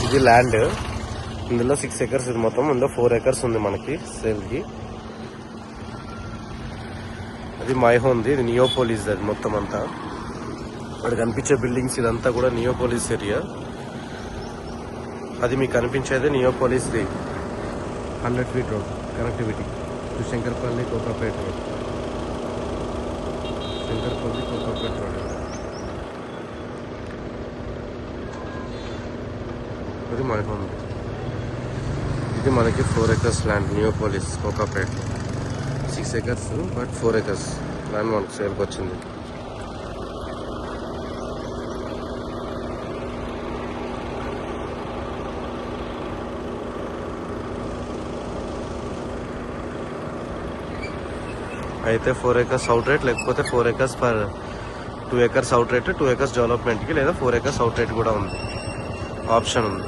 ఇది ల్యాండ్, ఇందులో 6 acres ఇది మొత్తం. ఇందులో 4 acres ఉంది మనకి సేల్కి. అది మైహోంది, ఇది నియోపోలిస్. అది మొత్తం అంతా అక్కడ కనిపించే బిల్డింగ్స్ ఇదంతా కూడా నియోపోలిస్ ఏరియా. అది మీకు కనిపించేది నియోపోలిస్ది 100 feet road connectivity to Shankarpally Kokapet road. Shankarpally Kokapet road అది మైహోంది. ఇది మనకి 4 acres land Neopolis Kokapet. 6 acres but 4 acres land మనకు సేల్కి వచ్చింది. అయితే 4 acres అవుట్ రేట్, లేకపోతే 4 acres per 2 acres out rate, 2 acres డెవలప్మెంట్కి, లేదా 4 acres అవుట్ రేట్ కూడా ఉంది, ఆప్షన్ ఉంది.